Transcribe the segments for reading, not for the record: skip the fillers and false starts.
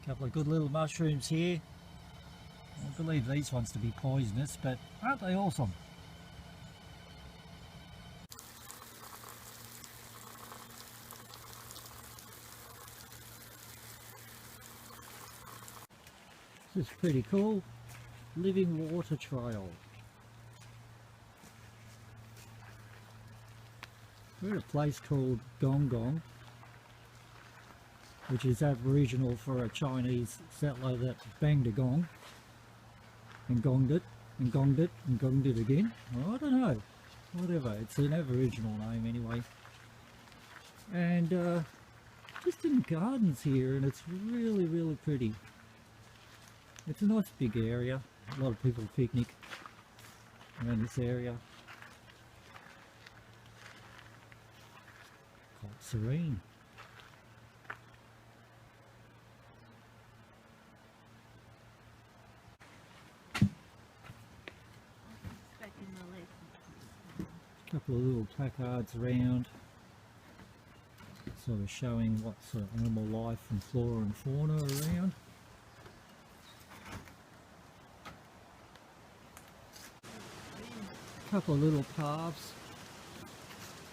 Couple of good little mushrooms here. I believe these ones to be poisonous, but aren't they awesome? This is pretty cool. Living water trail. We're at a place called Gong Gong, which is Aboriginal for a Chinese settler that banged a gong and gonged it and gonged it and gonged it again. Well, I don't know, whatever, it's an Aboriginal name anyway. And just in gardens here, and it's really pretty. It's a nice big area, a lot of people picnic around this area. Quite serene. Couple of little placards around, sort of showing what sort of animal life and flora and fauna are around. Couple of little paths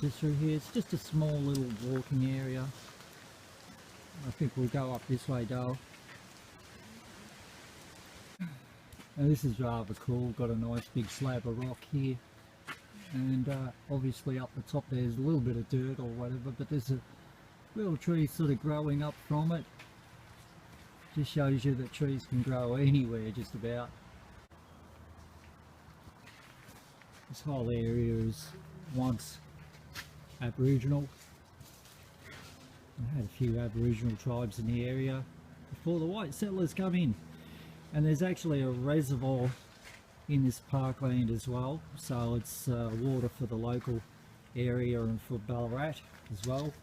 just through here. It's just a small little walking area. I think we'll go up this way, Dale. And this is rather cool. Got a nice big slab of rock here. And obviously up the top there's a little bit of dirt or whatever, but there's a little tree sort of growing up from it. Just shows you that trees can grow anywhere just about. This whole area is once Aboriginal. I had a few Aboriginal tribes in the area before the white settlers come in. And there's actually a reservoir in this parkland as well, so it's water for the local area and for Ballarat as well.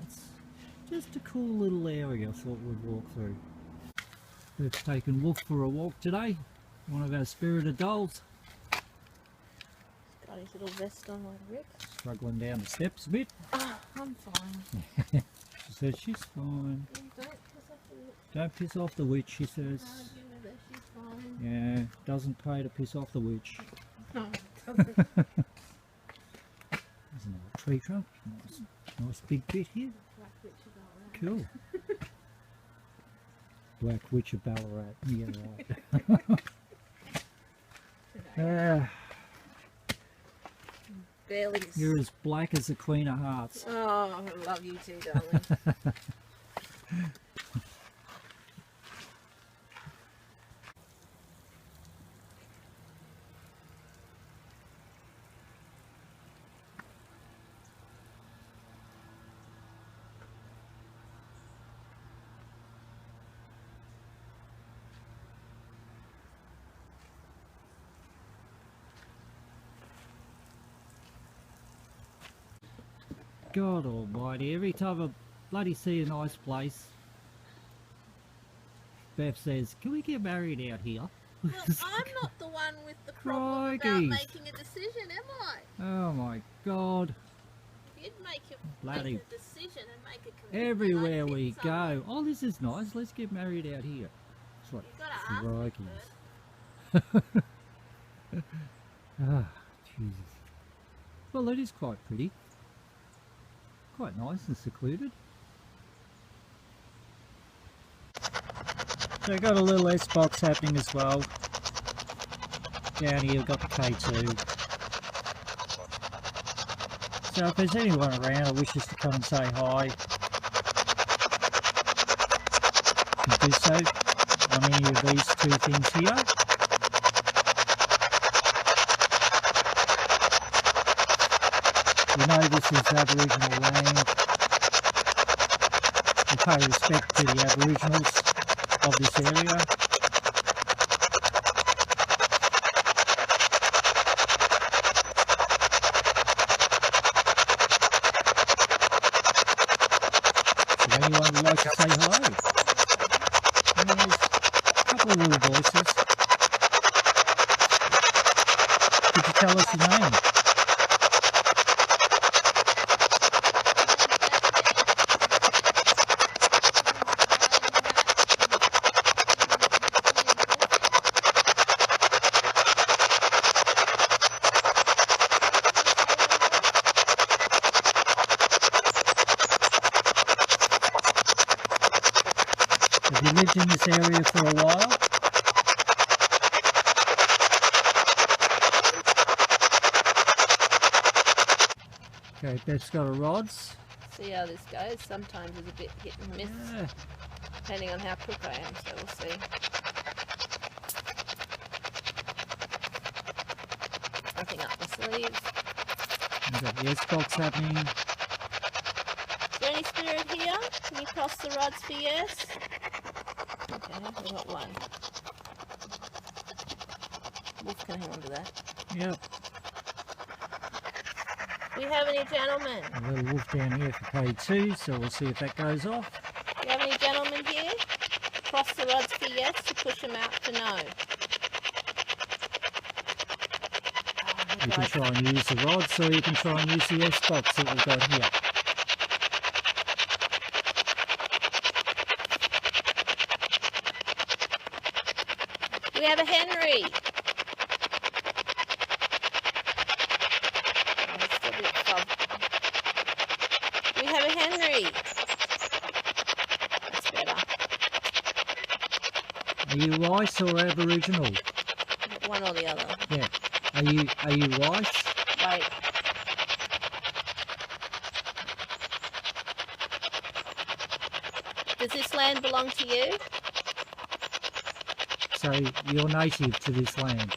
It's just a cool little area I thought we'd walk through. We've taken Wolf for a walk today, one of our spirited dolls. He's got his little vest on like Rick. Struggling down the steps a bit. Oh, I'm fine. She says she's fine. Don't piss off the witch, she says. Yeah, doesn't pay to piss off the witch. No, it doesn't. There's another tree trunk. Nice big bit here. Cool. Black Witch of Ballarat. Yeah, right. Barely. You're as black as the Queen of Hearts. Oh, I love you too, darling. God almighty, every time I bloody see a nice place, Beth says, can we get married out here? Well, I'm not the one with the problem about making a decision, am I? Oh my God. You'd make Bloody a decision and make a commitment. Everywhere we go. Oh, this is nice. Let's get married out here. It's like, You've got to ask first. Ah, Jesus. Well, that is quite pretty. Quite nice and secluded. So I've got a little S-box happening as well. Down here we've got the K2. So if there's anyone around who wishes to come and say hi, you can do so on any of these two things here. We know this is Aboriginal land. We pay respect to the Aboriginals of this area. If anyone would like to say hello. And there's a couple of little voices. Could you tell us your name? Have you lived in this area for a while? Okay, Beth's got her rods. See how this goes. Sometimes it's a bit hit and miss, Yeah. depending on how quick I am, so we'll see. Nothing up my sleeves. We've got the S-box happening. Is there any spirit here? Can you cross the rods for yes? Okay, we've got one. Wolf can hang on to that. Yep. Do we have any gentlemen? A little wolf down here for K2, so we'll see if that goes off. Do you have any gentlemen here? Cross the rods for yes to push them out for no. You can try and use the rods, or you can try and use the S-box that we've got here. We have a Henry. We have a Henry. That's better. Are you white or Aboriginal? One or the other. Yeah. Are you white? Wait. Does this land belong to you? So you're native to this land.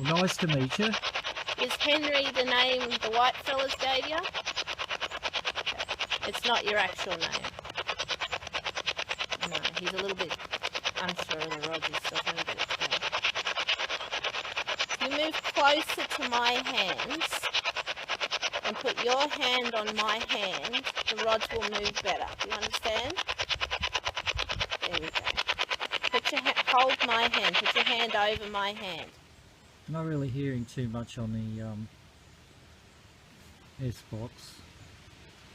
Well, nice to meet you. Is Henry the name the white fellas gave you? It's not your actual name. No, he's a little bit unsure of the rods. He's still trying to get it straight. You move closer to my hands and put your hand on my hand, the rods will move better. Do you understand? There we go. Put your hold my hand. Put your hand over my hand. I'm not really hearing too much on the S-box.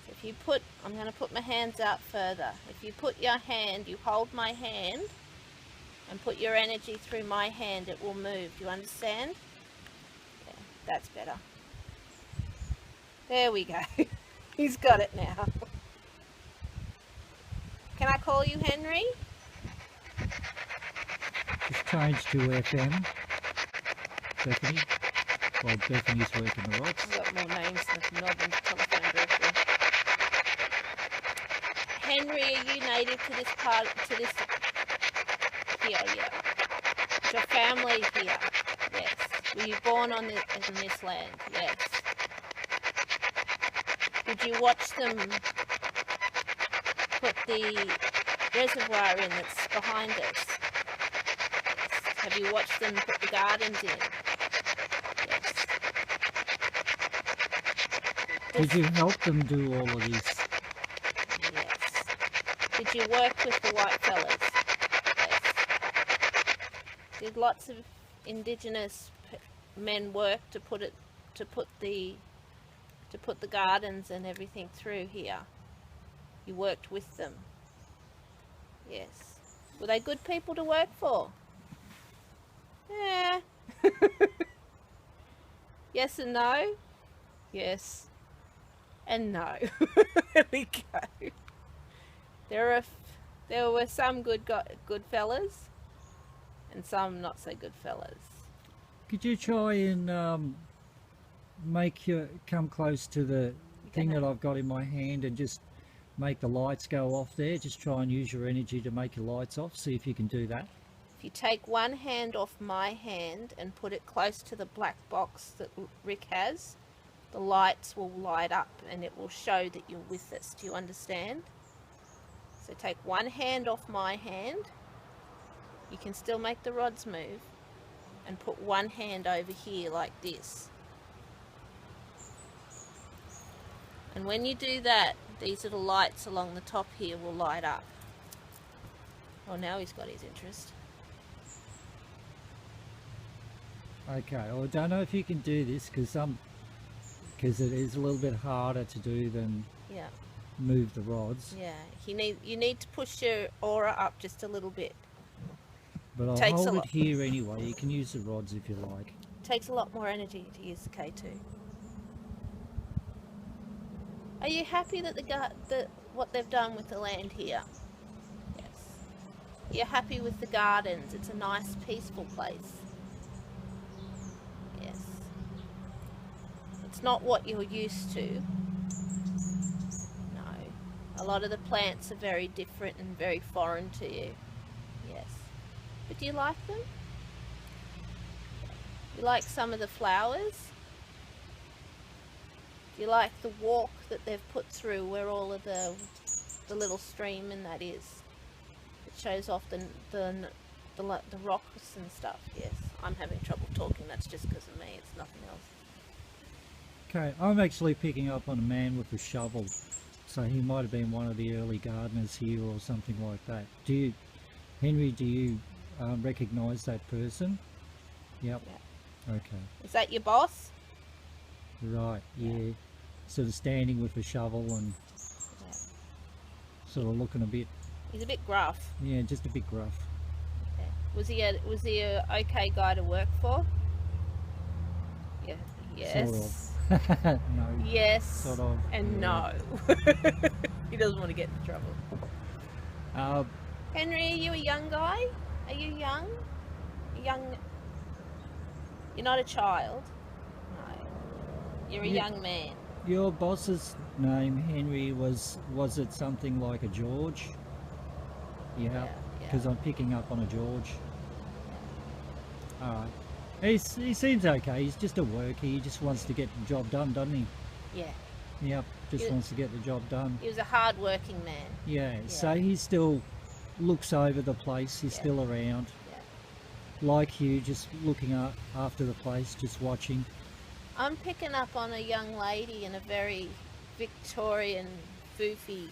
So if you put, I'm going to put my hands out further. If you put your hand, you hold my hand and put your energy through my hand, it will move. Do you understand? Yeah, that's better. There we go. He's got it now. Can I call you Henry? Just change to FM. Bethany. Well, Bethany's working the rods. I've got more names than Melbourne's telephone directory. Henry, are you native to this part, to this, here, yeah. Is your family here? Yes. Were you born on this, in this land? Yes. Did you watch them put the reservoir in that's behind us? Yes. Have you watched them put the gardens in? Yes. Did you help them do all of this? Yes. Did you work with the white fellas? Yes. Did lots of indigenous men work to put the gardens and everything through here? You worked with them? Yes. Were they good people to work for? Yeah. Yes and no? Yes. And no. There we go. There were some good fellas and some not so good fellas. Could you try and make you come close to the thing that I've got in my hand and just make the lights go off there? Just try and use your energy to make your lights off. See if you can do that. If you take one hand off my hand and put it close to the black box that Rick has, the lights will light up and it will show that you're with us. Do you understand? So take one hand off my hand. You can still make the rods move. And put one hand over here like this. And when you do that, these little lights along the top here will light up. Oh, now he's got his interest. Okay, well, I don't know if you can do this because it is a little bit harder to do than move the rods. Yeah, you need to push your aura up just a little bit. But I'll hold it here anyway. You can use the rods if you like. It takes a lot more energy to use the K2. Are you happy that what they've done with the land here. Yes. You're happy with the gardens. It's a nice, peaceful place. Yes. It's not what you're used to. No. A lot of the plants are very different and very foreign to you. Yes. But do you like them? You like some of the flowers? Do you like the walk that they've put through where all of the little stream and that is? It shows off the rocks and stuff. Yes. I'm having trouble talking. That's just because of me. It's nothing else. Okay, I'm actually picking up on a man with a shovel, so he might have been one of the early gardeners here or something like that. Henry, do you recognise that person? Yep. Yeah. Okay. Is that your boss? Right, yeah. Sort of standing with a shovel and sort of looking a bit... He's a bit gruff. Yeah, just a bit gruff. Okay. Was he a okay guy to work for? Yeah. Yes. Sort of. No. Yes. Sort of. And yeah. no. He doesn't want to get in trouble. Henry, are you a young guy? Are you young? You're not a child? No. You're a young man. Your boss's name, Henry, was it something like a George? Yeah, because I'm picking up on a George. Alright. He seems okay. He's just a worker. He just wants to get the job done, doesn't he? Yeah. Yep, just wants to get the job done. He was a hard-working man. Yeah, so he still looks over the place. He's still around. Yeah. Like you, just looking after the place, just watching. I'm picking up on a young lady in a very Victorian, foofy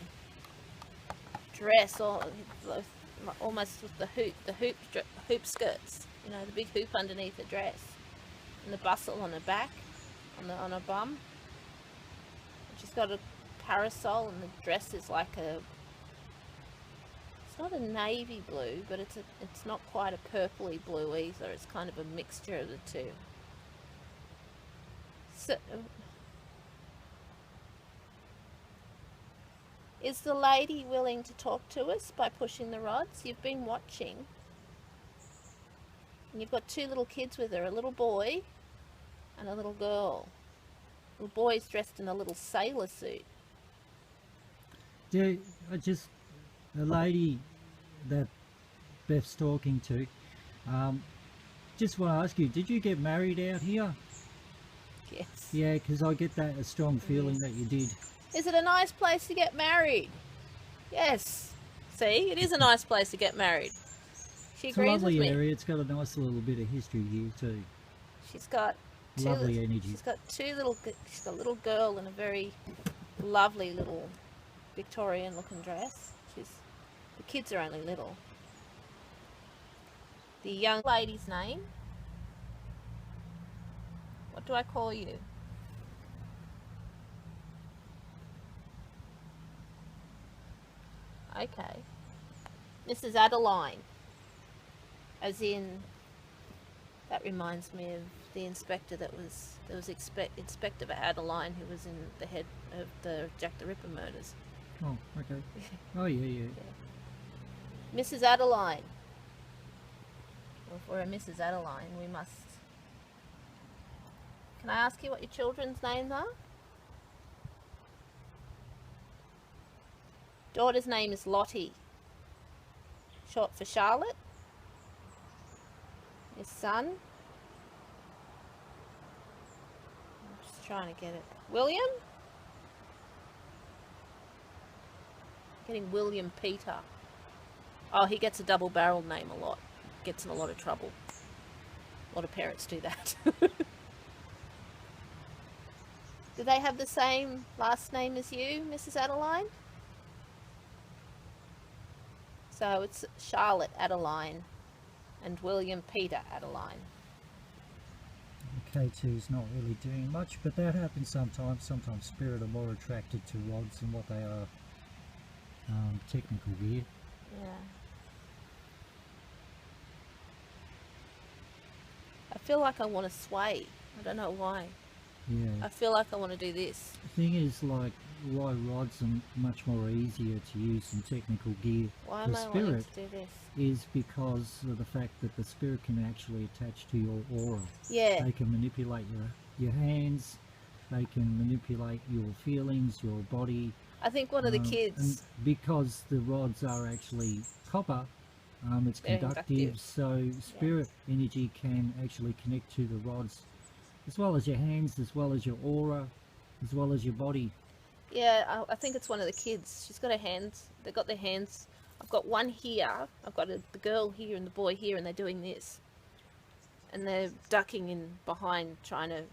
dress, or almost with the hoop skirts. You know, the big hoop underneath the dress, and the bustle on her back, on her bum. She's got a parasol, and the dress is like it's not a navy blue, but it's not quite a purpley blue either. It's kind of a mixture of the two. So, is the lady willing to talk to us by pushing the rods? You've been watching. And you've got two little kids with her, a little boy and a little girl. The little boy's dressed in a little sailor suit. Yeah, the lady that Beth's talking to, just want to ask you, did you get married out here? Yes. Yeah, because I get a strong feeling that you did. Is it a nice place to get married? Yes. See, it is a nice place to get married. She agrees with me. It's a lovely area. It's got a nice little bit of history here too. She's got lovely energy. She's got she's got a little girl in a very lovely little Victorian looking dress. The kids are only little. The young lady's name? What do I call you? Okay. Mrs. Adeline. As in, that reminds me of the inspector there was Inspector Adeline, who was in the head of the Jack the Ripper murders. Oh, okay. Oh, yeah. Mrs. Adeline. Well, if we're a Mrs. Adeline, we must... Can I ask you what your children's names are? Daughter's name is Lottie, short for Charlotte. Your son? I'm just trying to get it. William? Getting William Peter. Oh, he gets a double-barreled name a lot. Gets in a lot of trouble. A lot of parents do that. Do they have the same last name as you, Mrs. Adeline? So it's Charlotte Adeline and William Peter Adeline. K2's not really doing much, but that happens sometimes. Sometimes spirit are more attracted to rods than what they are technical gear. Yeah. I feel like I want to sway. I don't know why. Yeah. I feel like I want to do this. The thing is, like, why rods are much more easier to use than technical gear Why for am I wanting spirit to do this? is because of the fact that the spirit can actually attach to your aura. Yeah. They can manipulate your hands, they can manipulate your feelings, your body. I think one of the and kids. because the rods are actually copper, it's They're conductive, inductive. so spirit energy can actually connect to the rods, as well as your hands, as well as your aura, as well as your body. Yeah, I think it's one of the kids. She's got her hands. They've got their hands. I've got one here. I've got the girl here and the boy here, and they're doing this. And they're ducking in behind, trying to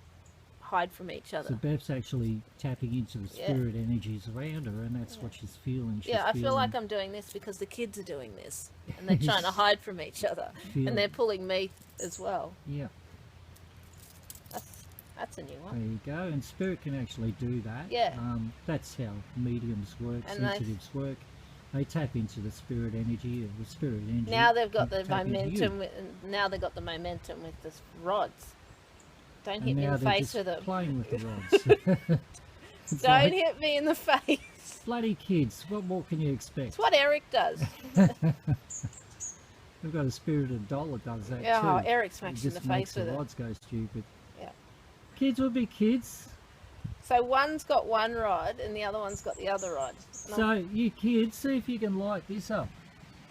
hide from each other. So Beth's actually tapping into the spirit energies around her, and that's what she's feeling. She's I feel feeling, like I'm doing this because the kids are doing this, and they're trying to hide from each other, and they're pulling me as well. Yeah. That's a new one. There you go, and spirit can actually do that. Yeah. That's how mediums work, And sensitives work. They tap into the spirit energy, or the spirit energy. Now they've got the tap into momentum. you. Now they've got the momentum with the rods. Don't And hit me in now the they're face just with them. playing with the rods. It's Don't like, hit me in the face. bloody kids, what more can you expect? It's what Eric does. We've got a spirited doll that does that Yeah, too. Eric smacks It in the just makes face with the it. rods go stupid. Yeah. Kids will be kids. So one's got one rod and the other one's got the other rod. So you kids, see if you can light this up.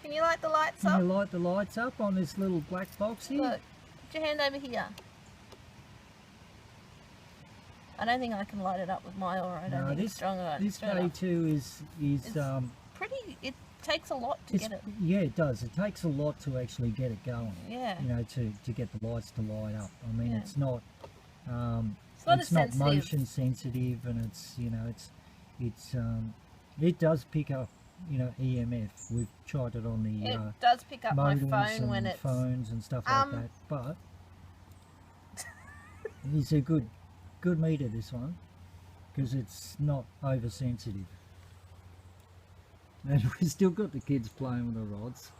Can you light the lights Can up? you light the lights up on this little black box here? Look, put your hand over here. I don't think I can light it up with my aura. I don't think it's strong enough. This K2 is Pretty. It takes a lot to it's, get it. yeah, it does. It takes a lot to actually get it going. Yeah. You know, to get the lights to light up. I mean, Yeah. it's not. It's not motion sensitive, and it's it does pick up, you know, EMF. We've tried it on the It does pick up my modems phone and when it's. phones and stuff like that. But it's a good meter, this one, because it's not oversensitive. And we've still got the kids playing with the rods.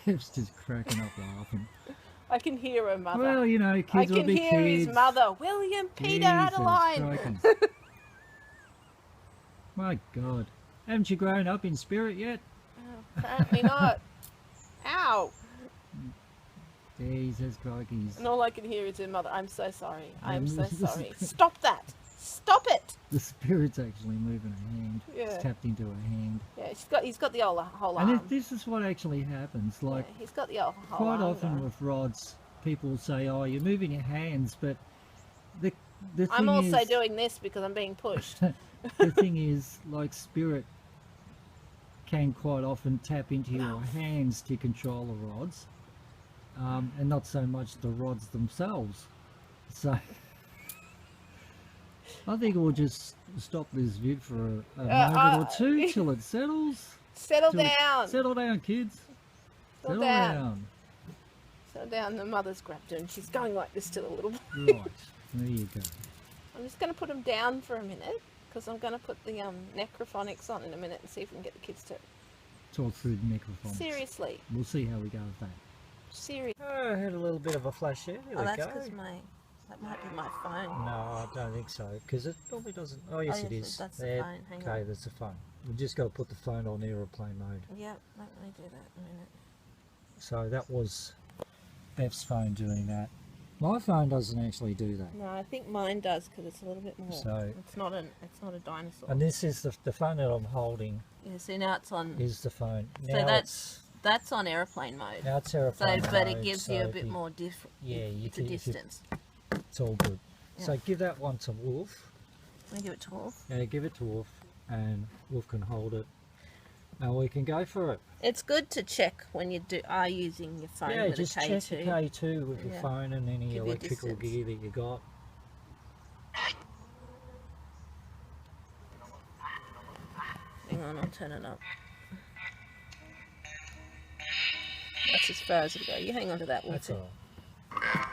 Bev's just cracking up laughing. I can hear her mother. Well, you know, kids I will can be hear kids. his mother. William Peter Adeline. Jesus, my God. Haven't you grown up in spirit yet? Oh, apparently not. Ow. Jesus crikeys. And all I can hear is her mother. I'm so sorry. I'm so This is- sorry. Stop that. Stop it. The spirit's actually moving her hand. Yeah. It's tapped into her hand. Yeah, he's got the whole And arm. this is what actually happens. Like, Yeah, he's got the whole quite arm often going. with rods, people will say, oh, you're moving your hands, but the thing I'm also is, doing this because I'm being pushed. the thing is, like, spirit can quite often tap into your hands to control the rods, and not so much the rods themselves. So I think we'll just stop this vid for a moment or two till it settles. Settle Till it- down. Settle down, kids. Settle down. Settle down. The mother's grabbed her and she's going like this to the little boy. Right, there you go. I'm just going to put him down for a minute because I'm going to put the necrophonics on in a minute and see if we can get the kids to. Talk through the microphone. Seriously. We'll see how we go with that. Seriously. Oh, I had a little bit of a flash there. There Oh, we that's go. because that might be my phone. No, I don't think so, because it probably doesn't. Oh, yes, it is. That's the There. phone. Hang Okay, on. that's the phone. We've just got to put the phone on aeroplane mode. Yep, let me do that in a minute. So that was Beth's phone doing that. My phone doesn't actually do that. No, I think mine does because it's a little bit more. So- it's not a dinosaur. And this is the phone that I'm holding Yeah, see now it's on. is the phone. So Now that's on airplane mode. now it's So, aeroplane but it mode, gives so you a if bit more different. Yeah, you It's a can. If you, distance. it's all good. Yeah. So give that one to Wolf. Let me give it to Wolf. Give it to Wolf, and Wolf can hold it. And we can go for it. It's good to check when you are using your phone Yeah, with just a check K2. the K2 with your Yeah. phone and any Give you electrical distance. gear that you got. Hang on, I'll turn it up. That's as far as it'll go. You hang on to that, Wolf. That's all right.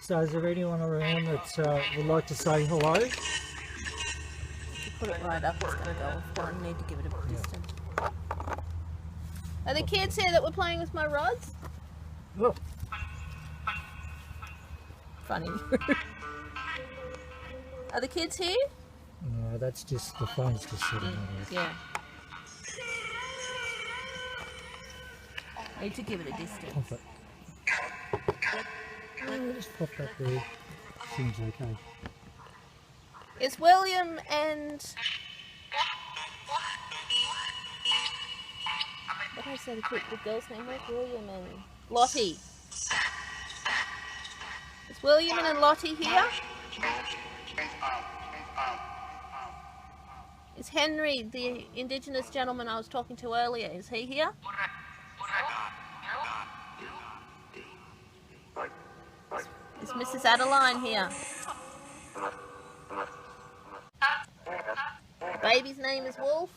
So is there anyone around that would like to say hello? If you put it right up, it's going to go off. But I need to give it a bit distance. Are the kids here that were playing with my rods? Look. funny. Are the kids here? No, that's just the phone's just sitting on it. Yeah. Need to give it a distance. Pop it. Oh, just pop that there. Seems okay. It's William and... What did I say the girl's name was? William and Lottie. Is William and Lottie here? Is Henry, the Indigenous gentleman I was talking to earlier, is he here? Is Mrs. Adeline here? The baby's name is Wolf.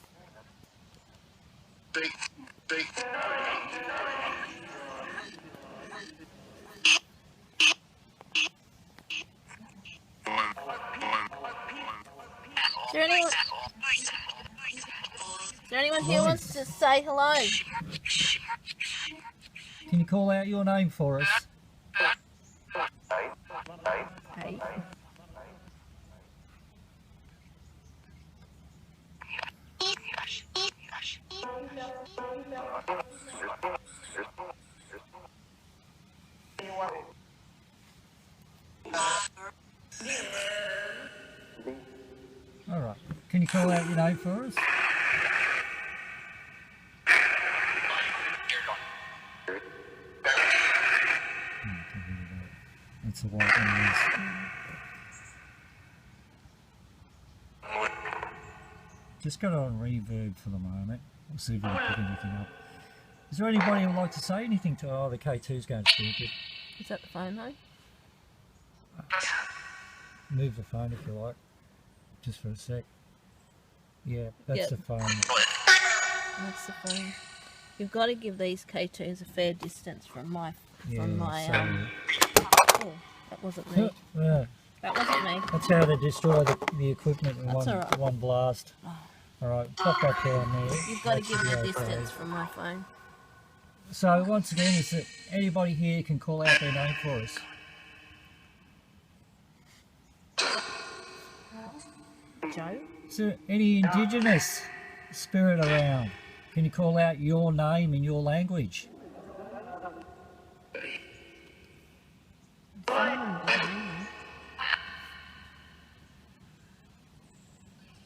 Is there anyone here who wants to say hello? Can you call out your name for us? Hey. All right. Can you call out your name for us? That's the white noise. Just got it on reverb for the moment. We'll see if we can pick anything up. Is there anybody who would like to say anything to... Oh, the K2's going to stupid. Is that the phone though? Move the phone if you like. Just for a sec. Yeah, that's Yep. the phone. That's the phone. You've got to give these K2s a fair distance from my... Yeah, Oh, that wasn't me. Yeah. That wasn't me. That's how they destroy the equipment in That's all right. one blast. Oh. Alright, pop that down there. You've got to That give should it a be okay. distance from my phone. So once again, is that anybody here can call out their name for us? Joe? Is there any Indigenous spirit around? Can you call out your name in your language? Someone behind me.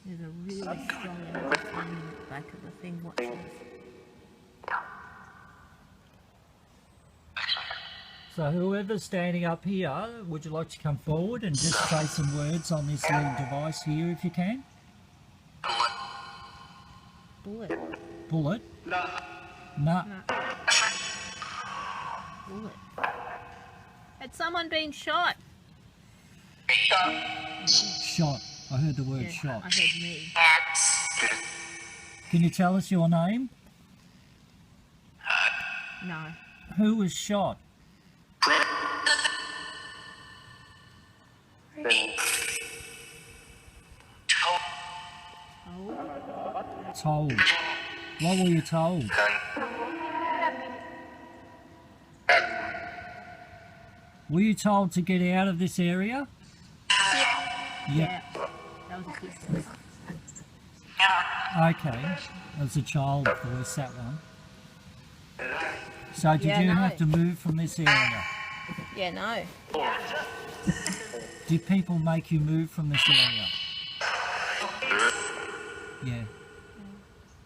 There's a really strong microphone in the back of the thing. Watch this. So whoever's standing up here, would you like to come forward and just say some words on this little device here if you can? Bullet. Bullet? Nah. No. Bullet. Had someone been shot? Shot. I heard the word Yeah, shot. I heard me. Can you tell us your name? No. Who was shot? Oh. Told. What were you told? Were you told to get out of this area? Yep. Yeah. That was a distance. Okay. That was a child voice, that one. So did Yeah, you no. have to move from this area? Yeah, no. Did people make you move from this area? Yeah.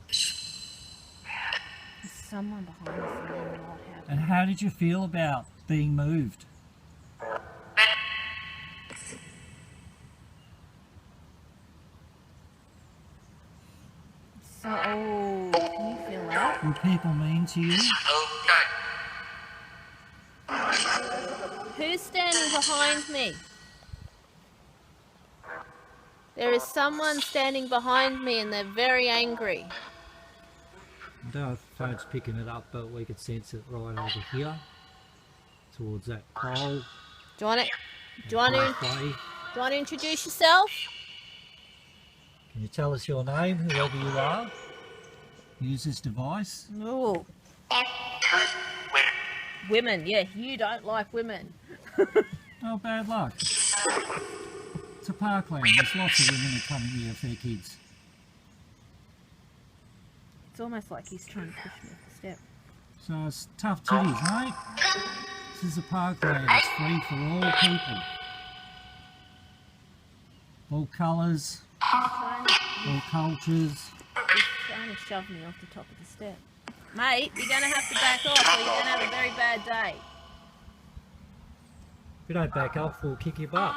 There's someone behind us and then what happened? And how did you feel about being moved? So, oh, can you feel that? Were people mean to you? Who's standing behind me? There is someone standing behind me and they're very angry. I don't know if the phone's picking it up, but we could sense it right over here, towards that pole. Do you want to Halfway. introduce yourself? Can you tell us your name, whoever you are? Use this device. Ooh. Women, yeah, you don't like women. Oh, bad luck. It's a parkland. There's lots of women that come in here for their kids. It's almost like he's trying to push me off the step. So it's tough titties, mate. This is a parkland. It's free for all people. All colours, all cultures. He's trying to shove me off the top of the step. Mate, you're going to have to back off or you're going to have a very bad day. If you don't back off, we'll kick your butt.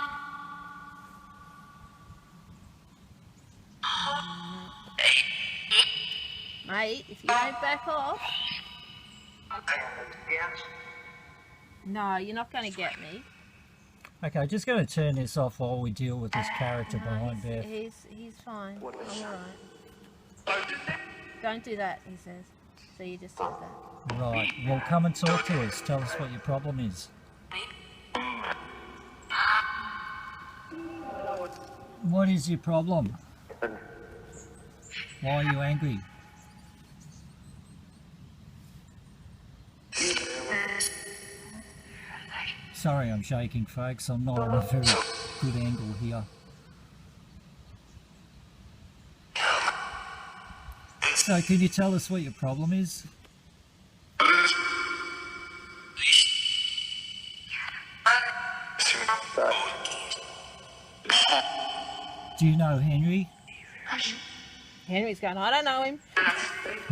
Mate, if you don't back off... No, you're not going to get me. Okay, just going to turn this off while we deal with this character behind Beth. He's fine. I'm alright. Don't do that, he says. So you just said that. Right, well come and talk to us. Tell us what your problem is. What is your problem? Why are you angry? Sorry I'm shaking, folks. I'm not on a very good angle here. So can you tell us what your problem is? Do you know Henry? Henry's going, I don't know him.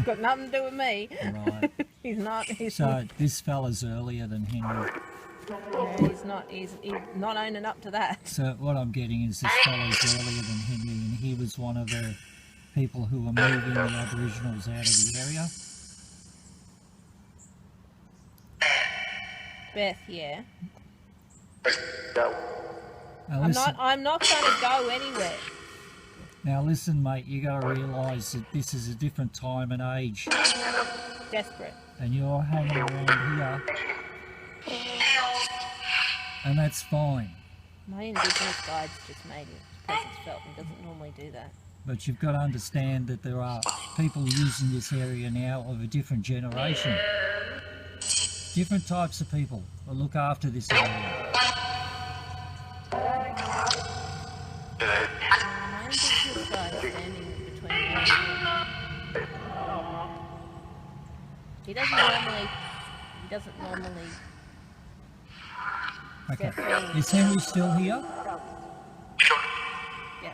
Got nothing to do with me. Right. So this fella's earlier than Henry. Yeah, he's not owning up to that. So what I'm getting is this fella's earlier than Henry, and he was one of the people who were moving the Aboriginals out of the area. Beth, yeah. Now I'm not going to go anywhere. Now listen, mate, you got to realise that this is a different time and age. Desperate. And you're hanging around here. And that's fine. My indigenous guide's just made his presence felt and doesn't normally do that. But you've got to understand that there are people using this area now of a different generation. Different types of people that look after this area. My indigenous guide is standing between me and him. He doesn't normally Okay. Is Henry still here? Yeah.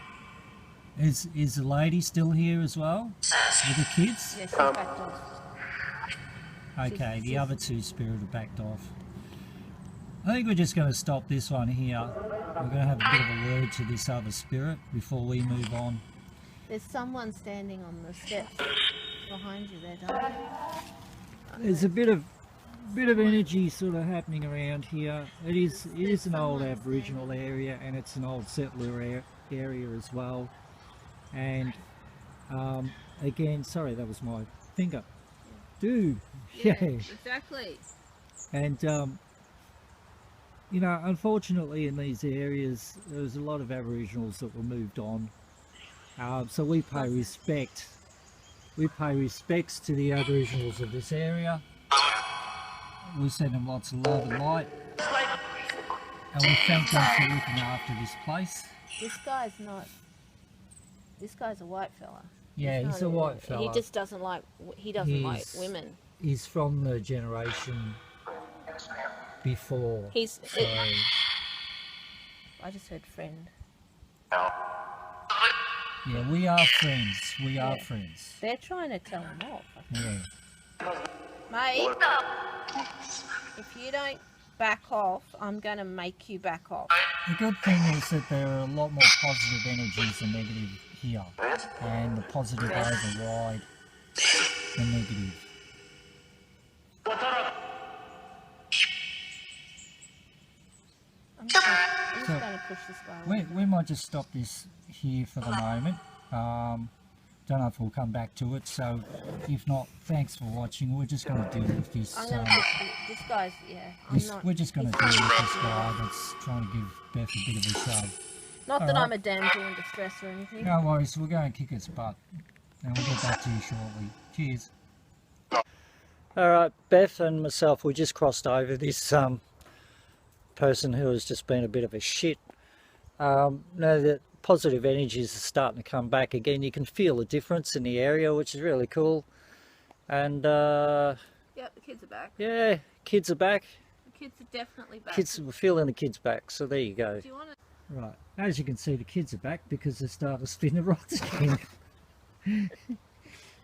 Is the lady still here as well? With the kids? Yeah, she's backed off. Okay, the other two spirit have backed off. I think we're just going to stop this one here. We're going to have a bit of a word to this other spirit before we move on. There's someone standing on the steps behind you there, darling. There's a bit of energy sort of happening around here. It is an old Aboriginal area, and it's an old settler area as well. And again, sorry, that was my finger. Dude, yeah. Exactly. And you know, unfortunately in these areas there's a lot of Aboriginals that were moved on. So we pay respect. We pay respects to the Aboriginals of this area. We send them lots of love and light. And we thank them for looking after this place. This guy's a white fella. Yeah, he's a white fella. He just doesn't like women. He's from the generation before. I just heard friend. Yeah, we are friends. We are friends. They're trying to tell him off. Yeah. Mate, if you don't back off, I'm going to make you back off. The good thing is that there are a lot more positive energies than negative here. And the positive override the negative. I'm just going to push this guy away. We might just stop this here for the moment. Don't know if we'll come back to it, so if not, thanks for watching. We're just going to deal with this. I'm going to push this guy's, yeah. We're just going to deal with this guy that's trying to give Beth a bit of a shove. Not that I'm a damsel in distress or anything. No worries, we're going to kick its butt. And we'll get back to you shortly. Cheers. Alright, Beth and myself, we just crossed over this person who has just been a bit of a shit. Now that positive energies are starting to come back again, you can feel a difference in the area, which is really cool. And Yep, the kids are back. yeah, kids are back. The kids are definitely back. Kids, we're feeling the kids back, so there you go. Do you want to... Right, as you can see, the kids are back because they started to spin the rods again.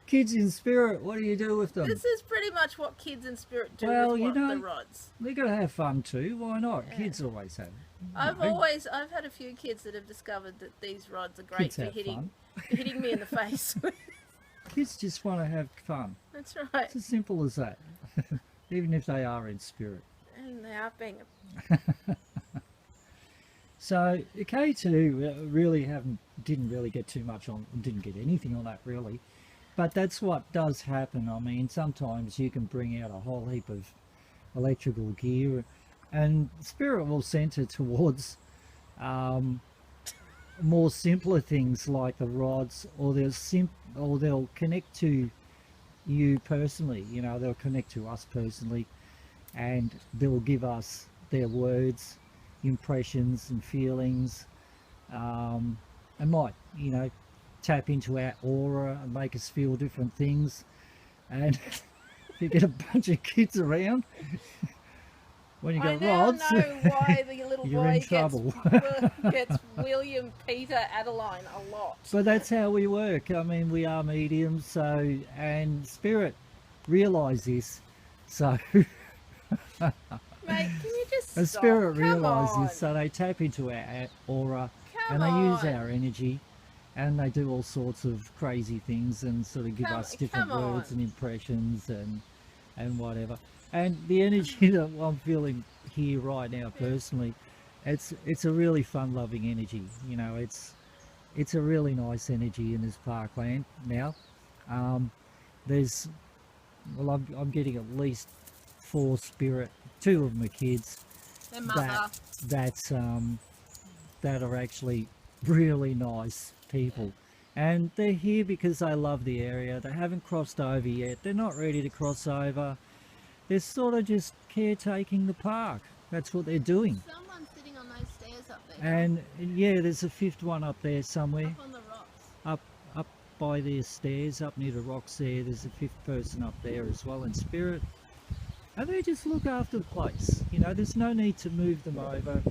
Kids in spirit, what do you do with them? This is pretty much what kids in spirit do Well, with you know, the rods. They gotta have fun too. Why not? Yeah. Kids always have. I've had a few kids that have discovered that these rods are great Kids for have hitting me in the face. Kids just want to have fun. That's right. It's as simple as that. Even if they are in spirit. And they are being... So K2 really didn't really get too much on, didn't get anything on that really, but that's what does happen. I mean, sometimes you can bring out a whole heap of electrical gear, and spirit will center towards more simpler things like the rods, or they'll connect to you personally. You know, they'll connect to us personally, and they'll give us their words, impressions and feelings, and might, you know, tap into our aura and make us feel different things. And if you get a bunch of kids around, when you got rods, I now know why the little you're boy in trouble. gets William Peter Adeline a lot. But that's how we work. I mean, we are mediums, so, and spirit realise this, so Mate, can you just the stop? spirit Come realises on. this, so they tap into our aura, Come and they use on. our energy, and they do all sorts of crazy things and sort of give us different come words on. and impressions and whatever. And the energy that I'm feeling here right now personally, it's a really fun loving energy. You know, it's a really nice energy in this parkland now. Well, I'm getting at least 4 spirit, 2 of them are kids, Their mother. that are actually really nice people, and they're here because they love the area. They haven't crossed over yet. They're not ready to cross over. They're sort of just caretaking the park. That's what they're doing. Someone's sitting on those stairs up there. And yeah, there's a 5th one up there somewhere, Up on the rocks. up by their stairs, up near the rocks there. There's a 5th person up there as well in spirit, and they just look after the place. You know, there's no need to move them over,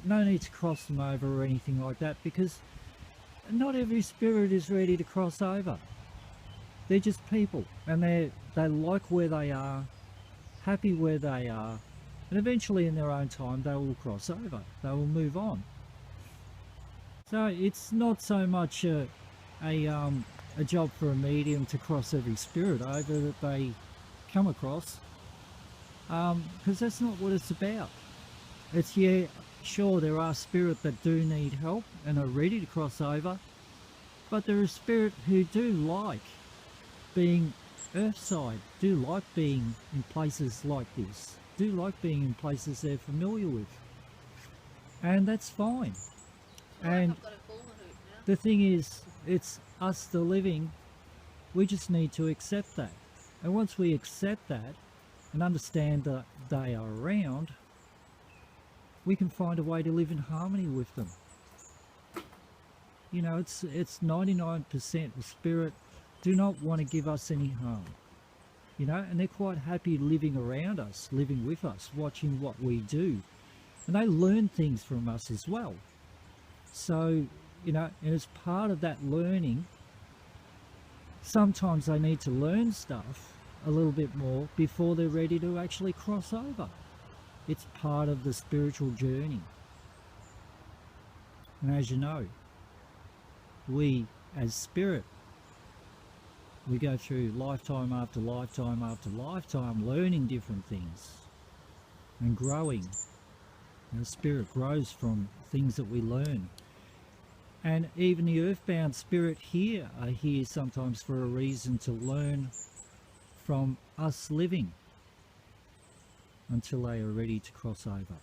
no need to cross them over or anything like that, because not every spirit is ready to cross over. They're just people, and they like where they are, happy where they are, and eventually in their own time they will cross over, they will move on. So it's not so much a job for a medium to cross every spirit over that they come across, because that's not what it's about. It's, yeah, sure, there are spirits that do need help and are ready to cross over, but there are spirits who do like being earthside, do like being in places like this, do like being in places they're familiar with, and that's fine. And I've got a bull hoot now. the thing is, it's us the living, we just need to accept that. And once we accept that and understand that they are around, we can find a way to live in harmony with them. You know, it's 99% of spirit do not want to give us any harm. You know, and they're quite happy living around us, living with us, watching what we do. And they learn things from us as well. So, you know, and as part of that learning, sometimes they need to learn stuff a little bit more before they're ready to actually cross over. It's part of the spiritual journey. And as you know, we as spirit, we go through lifetime after lifetime after lifetime learning different things and growing. And the spirit grows from things that we learn. And even the earthbound spirit here are here sometimes for a reason, to learn from us living until they are ready to cross over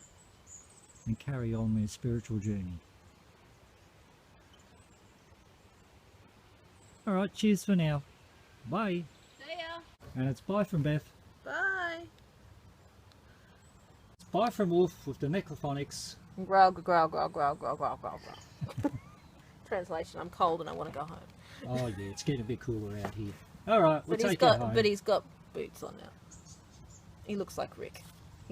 and carry on their spiritual journey. Alright, cheers for now. Bye. See ya. And it's bye from Beth. Bye. Bye from Wolf with the necrophonics. Growl, growl, growl, growl, growl, growl, growl, growl. Translation, I'm cold and I want to go home. Oh yeah, it's getting a bit cooler out here. Alright, we'll But take you home. But he's got boots on now. He looks like Rick.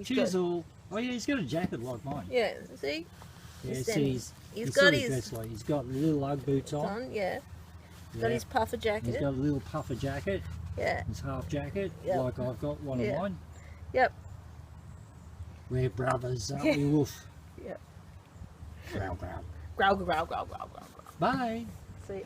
Cheers all. Oh yeah, he's got a jacket like mine. Yeah, see? Yeah, He's see, he's got his dressed like, he's got little Ugg boots on. yeah. Yeah. Got his puffer jacket. He's got a little puffer jacket. Yeah. His half jacket, Yep. like I've got one of mine. Yep. We're brothers, aren't we, Wolf? Yep. Growl, growl. Growl, growl, growl, growl, growl, growl. Bye. See ya.